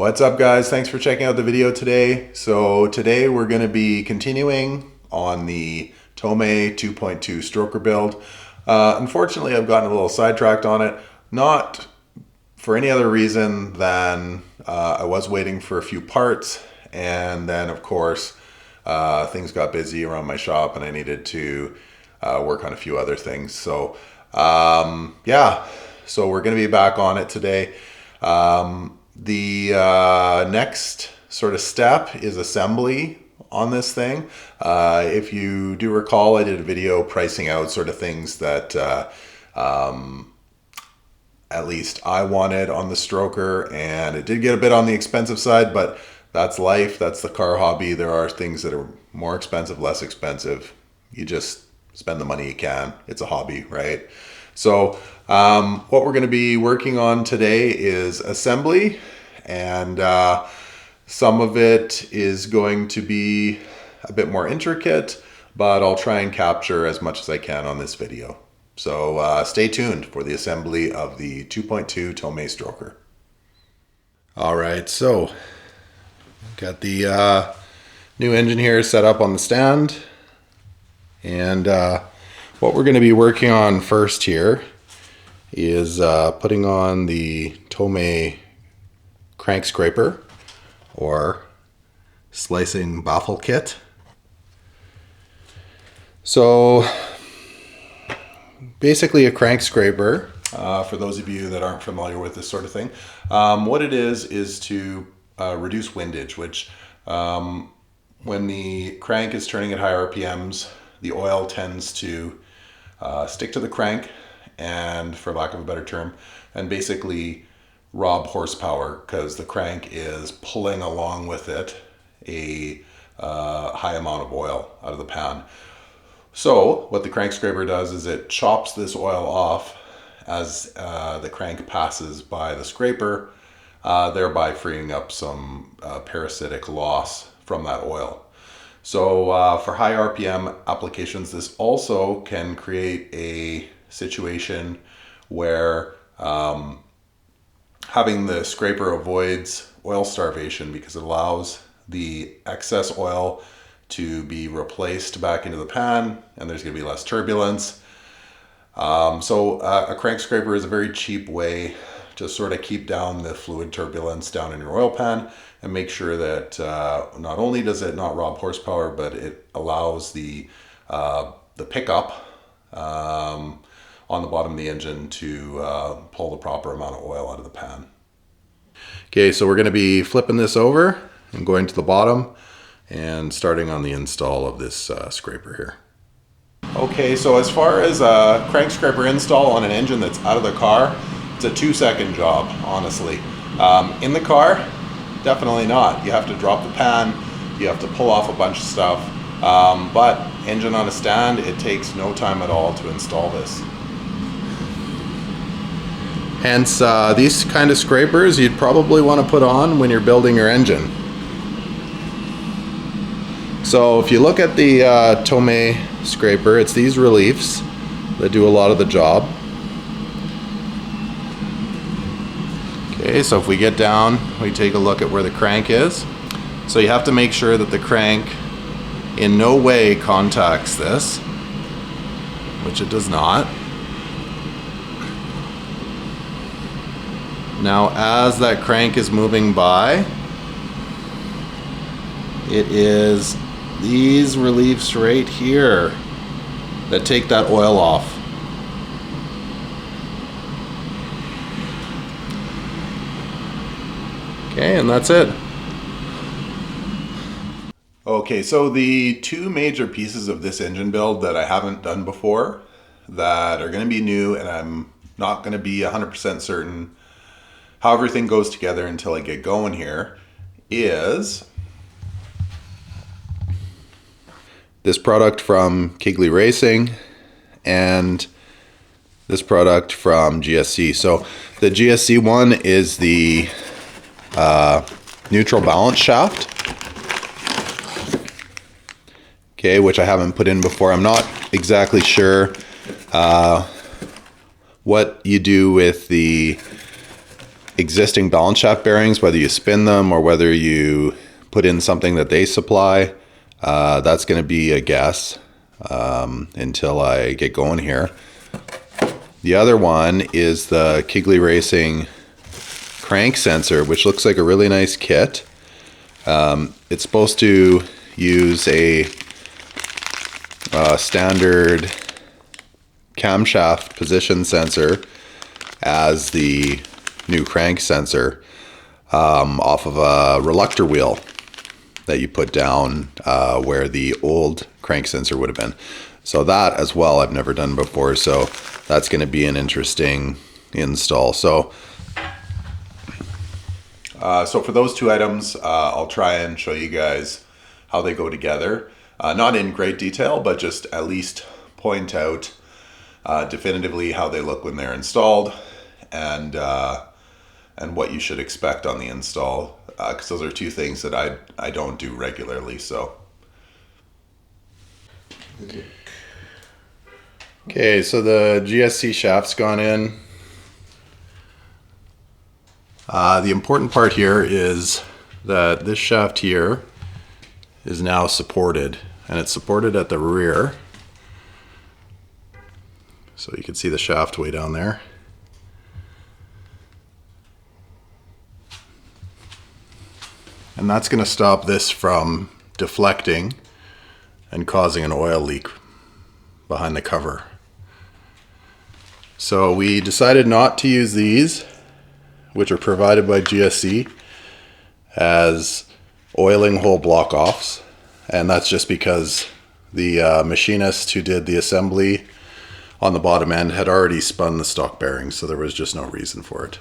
What's up, guys? Thanks for checking out the video today. So today we're going to be continuing on the Tomei 2.2 stroker build. Unfortunately, I've gotten a little sidetracked on it, not for any other reason than I was waiting for a few parts, and then of course things got busy around my shop and I needed to work on a few other things. So yeah, so we're going to be back on it today. The next sort of step is assembly on this thing. If you do recall, I did a video pricing out sort of things that at least I wanted on the stroker, and it did get a bit on the expensive side, but that's life. That's the car hobby. There are things that are more expensive, less expensive. You just spend the money you can. It's a hobby, right? So what we're going to be working on today is assembly, and some of it is going to be a bit more intricate, but I'll try and capture as much as I can on this video. So stay tuned for the assembly of the 2.2 Tomei stroker. All right, so got the new engine here set up on the stand, and what we're going to be working on first here is putting on the Tomei crank scraper or slicing baffle kit. So basically a crank scraper, for those of you that aren't familiar with this sort of thing, what it is to reduce windage, which when the crank is turning at high RPMs, the oil tends to stick to the crank and, for lack of a better term, and basically rob horsepower, because the crank is pulling along with it a high amount of oil out of the pan. So what the crank scraper does is it chops this oil off as the crank passes by the scraper, thereby freeing up some parasitic loss from that oil. So for high RPM applications, this also can create a situation where having the scraper avoids oil starvation, because it allows the excess oil to be replaced back into the pan, and there's going to be less turbulence. So a crank scraper is a very cheap way to sort of keep down the fluid turbulence down in your oil pan and make sure that not only does it not rob horsepower, but it allows the pickup on the bottom of the engine to pull the proper amount of oil out of the pan. Okay, so we're going to be flipping this over and going to the bottom and starting on the install of this scraper here. Okay, so as far as a crank scraper install on an engine that's out of the car, it's a 2-second job, honestly. In the car, definitely not. You have to drop the pan, you have to pull off a bunch of stuff, but engine on a stand, it takes no time at all to install this. Hence, these kind of scrapers you'd probably want to put on when you're building your engine. So if you look at the Tomei scraper, it's these reliefs that do a lot of the job. Okay, so if we get down, we take a look at where the crank is. So you have to make sure that the crank in no way contacts this, which it does not. Now, as that crank is moving by, it is these reliefs right here that take that oil off. Okay, and that's it. Okay, so the two major pieces of this engine build that I haven't done before, that are going to be new, and I'm not going to be 100% certain how everything goes together until I get going here, is this product from Kigley Racing and this product from GSC. So the GSC one is the neutral balance shaft, okay, which I haven't put in before. I'm not exactly sure what you do with the existing balance shaft bearings, whether you spin them or whether you put in something that they supply, that's going to be a guess until I get going here. The other one is the Kigley Racing crank sensor, which looks like a really nice kit. It's supposed to use a standard camshaft position sensor as the new crank sensor off of a reluctor wheel that you put down where the old crank sensor would have been. So that as well I've never done before, so that's going to be an interesting install. So for those two items, I'll try and show you guys how they go together. Not in great detail, but just at least point out definitively how they look when they're installed, and what you should expect on the install, because those are two things that I don't do regularly. So okay, so the GSC shaft's gone in. The important part here is that this shaft here is now supported, and it's supported at the rear. So you can see the shaft way down there. And that's going to stop this from deflecting and causing an oil leak behind the cover. So we decided not to use these, which are provided by GSC, as oiling hole block offs, and that's just because the machinist who did the assembly on the bottom end had already spun the stock bearings, so there was just no reason for it.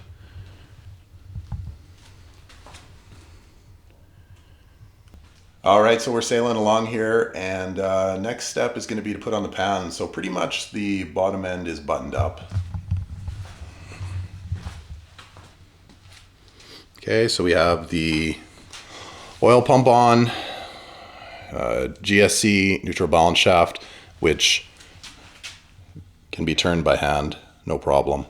All right, so we're sailing along here, and next step is going to be to put on the pan. So pretty much the bottom end is buttoned up. Okay, so we have the oil pump on, GSC neutral balance shaft, which can be turned by hand, no problem.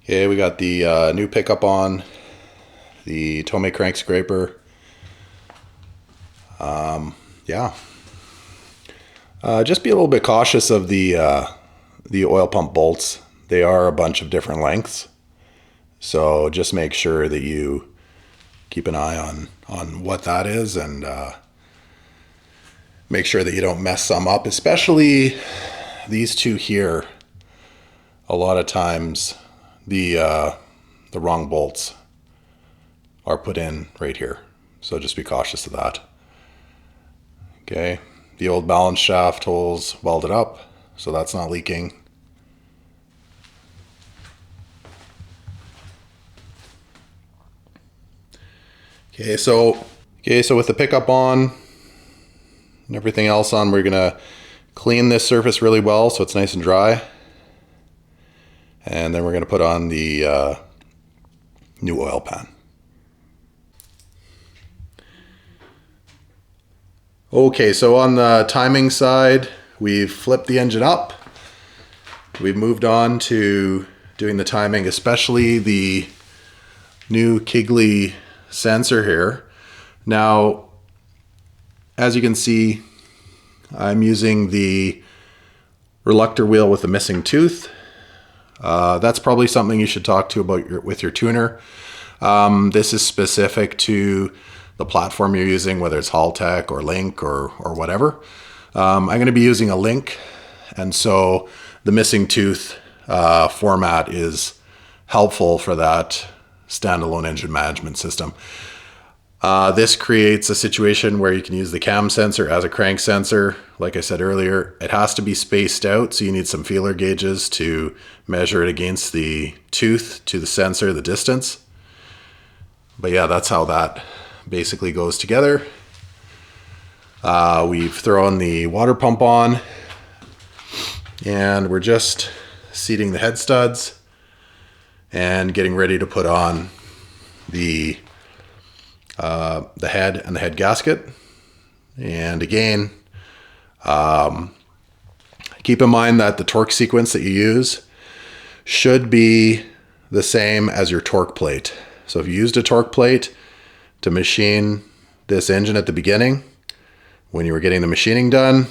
Okay, we got the new pickup on, the Tomei crank scraper. Yeah. Just be a little bit cautious of the oil pump bolts. They are a bunch of different lengths, so just make sure that you keep an eye on what that is, and make sure that you don't mess some up, especially these two here. A lot of times the wrong bolts are put in right here, so just be cautious of that. Okay, the old balance shaft holes welded up, so that's not leaking. Okay, so with the pickup on and everything else on, we're gonna clean this surface really well so it's nice and dry. And then we're going to put on the new oil pan. Okay, so on the timing side, we've flipped the engine up. We've moved on to doing the timing, especially the new Kigley sensor here. Now, as you can see, I'm using the reluctor wheel with the missing tooth. That's probably something you should talk to about with your tuner. This is specific to the platform you're using, whether it's Haltech or Link or whatever. I'm going to be using a Link, and so the missing tooth format is helpful for that standalone engine management system. This creates a situation where you can use the cam sensor as a crank sensor. Like I said earlier, it has to be spaced out, so you need some feeler gauges to measure it against the tooth to the sensor, the distance. But yeah, that's how that basically goes together. We've thrown the water pump on, and we're just seating the head studs and getting ready to put on the head and the head gasket. And again, Keep in mind that the torque sequence that you use should be the same as your torque plate. So if you used a torque plate to machine this engine at the beginning, when you were getting the machining done,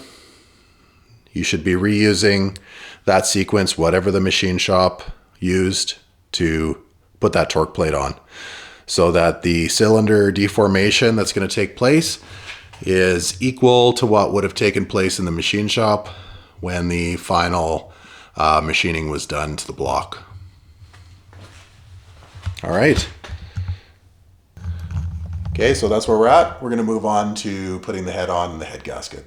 you should be reusing that sequence, whatever the machine shop used to put that torque plate on, so that the cylinder deformation that's going to take place is equal to what would have taken place in the machine shop when the final machining was done to the block. All right. Okay, so that's where we're at. We're going to move on to putting the head on and the head gasket.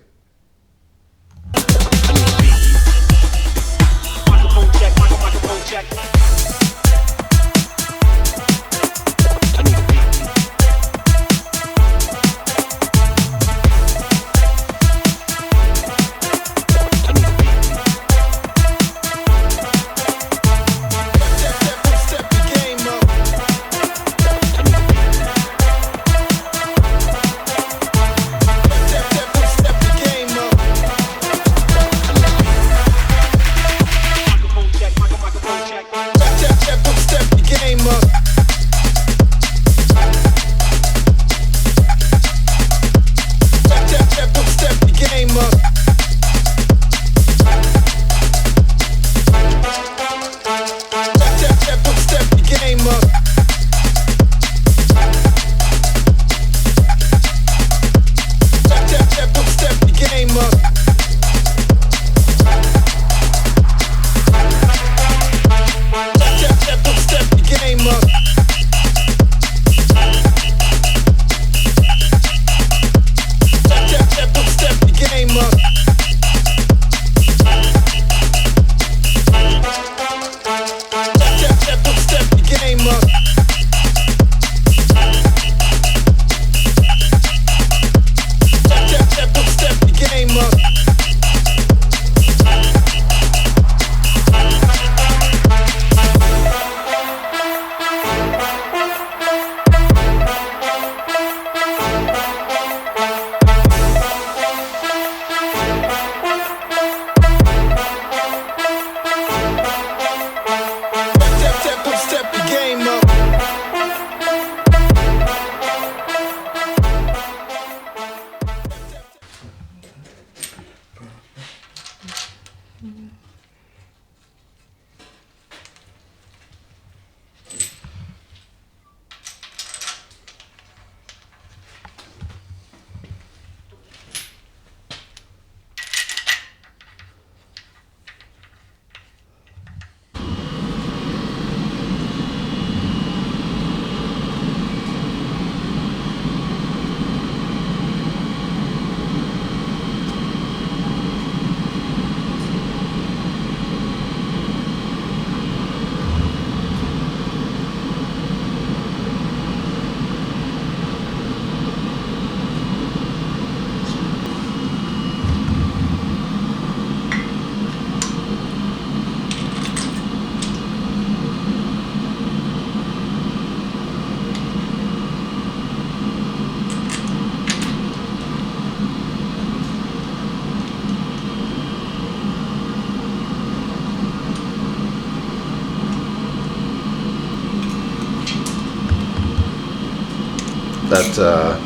That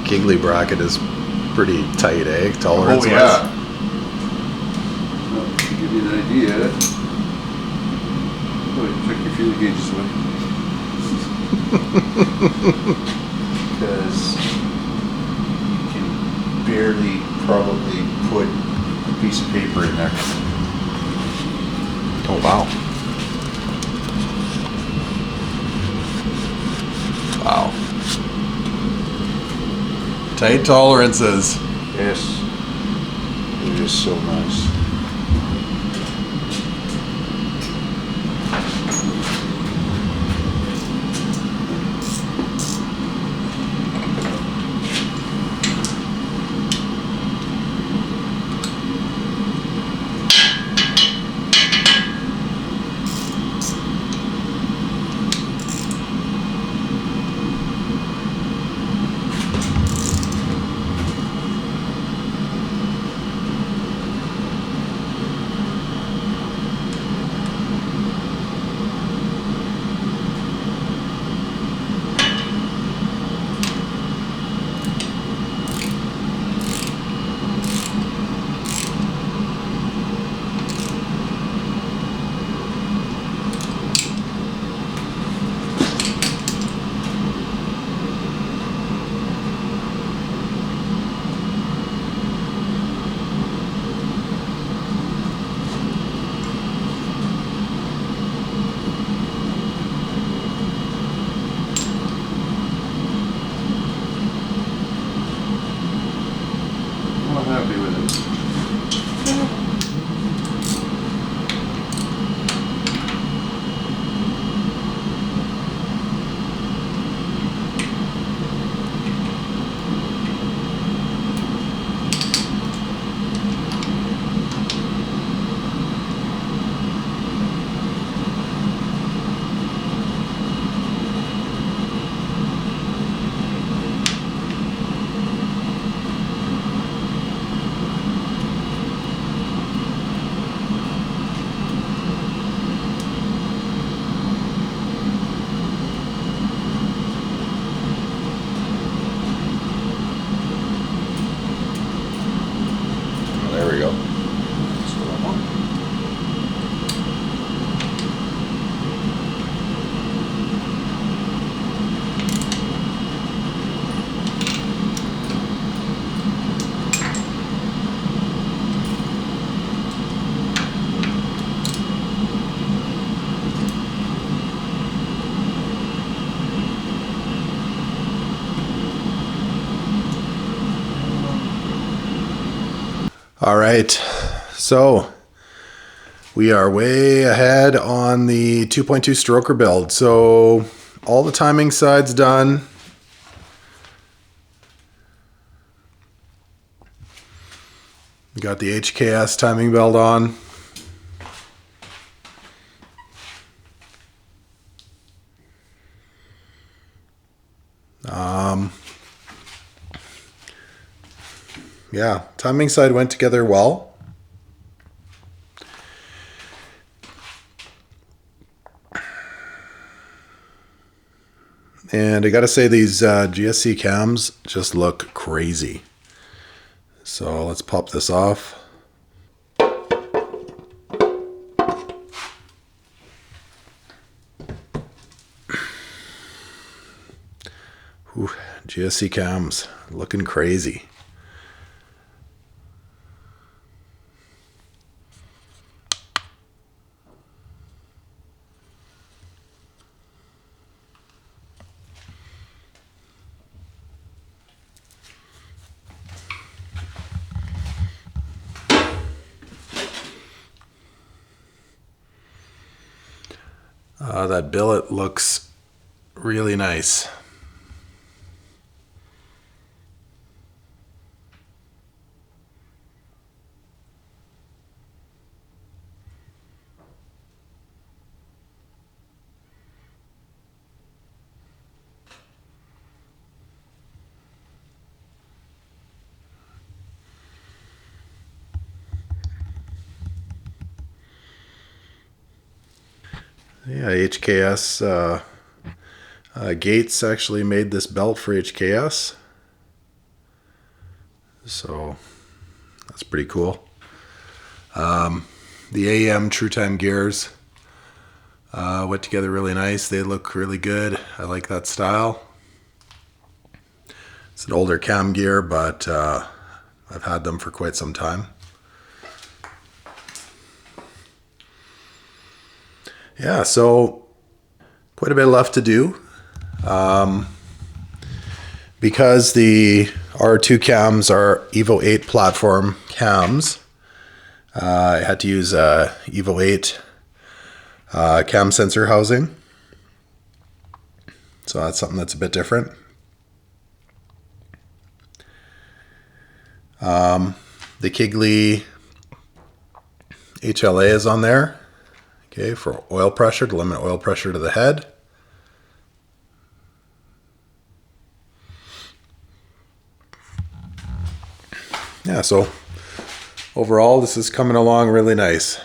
Kigley bracket is pretty tight, eh? Tolerance wise. Oh yeah. Well, to give you an idea. Oh, check your fuel gauges away. Because you can barely probably put a piece of paper in there. Oh wow. Wow. Tight tolerances. Yes. It is so nice. All right, so we are way ahead on the 2.2 stroker build. So all the timing side's done. We got the HKS timing belt on. Yeah, timing side went together well. And I gotta say, these GSC cams just look crazy. So let's pop this off. Whew, GSC cams looking crazy. That billet looks really nice. Yeah, HKS Gates actually made this belt for HKS. So that's pretty cool. The AM True Time gears went together really nice. They look really good. I like that style. It's an older cam gear, but I've had them for quite some time. Yeah, so quite a bit left to do. Because the R2 cams are Evo 8 platform cams, I had to use Evo 8 cam sensor housing. So that's something that's a bit different. The Kigley HLA is on there, okay, for oil pressure, to limit oil pressure to the head. Yeah, so overall, this is coming along really nice.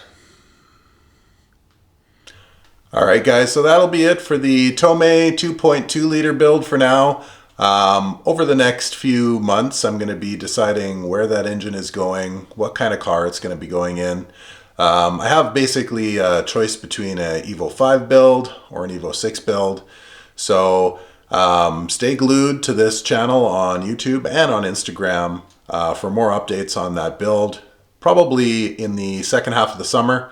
All right, guys, so that'll be it for the Tomei 2.2 liter build for now. Over the next few months, I'm going to be deciding where that engine is going, what kind of car it's going to be going in. I have basically a choice between an Evo 5 build or an Evo 6 build. So stay glued to this channel on YouTube and on Instagram for more updates on that build, probably in the second half of the summer.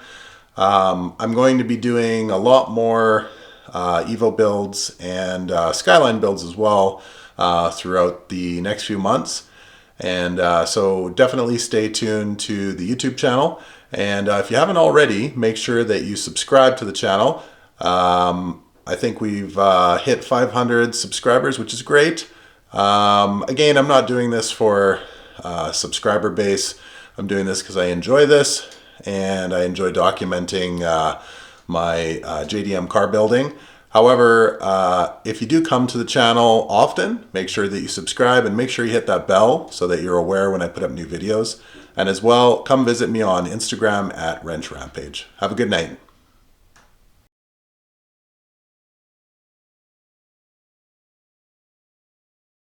I'm going to be doing a lot more Evo builds and Skyline builds as well throughout the next few months. And so definitely stay tuned to the YouTube channel. And if you haven't already, make sure that you subscribe to the channel. I think we've hit 500 subscribers, which is great. Again, I'm not doing this for subscriber base. I'm doing this because I enjoy this and I enjoy documenting my JDM car building. However, if you do come to the channel often, make sure that you subscribe and make sure you hit that bell so that you're aware when I put up new videos. And as well, come visit me on Instagram at Wrench Rampage. Have a good night.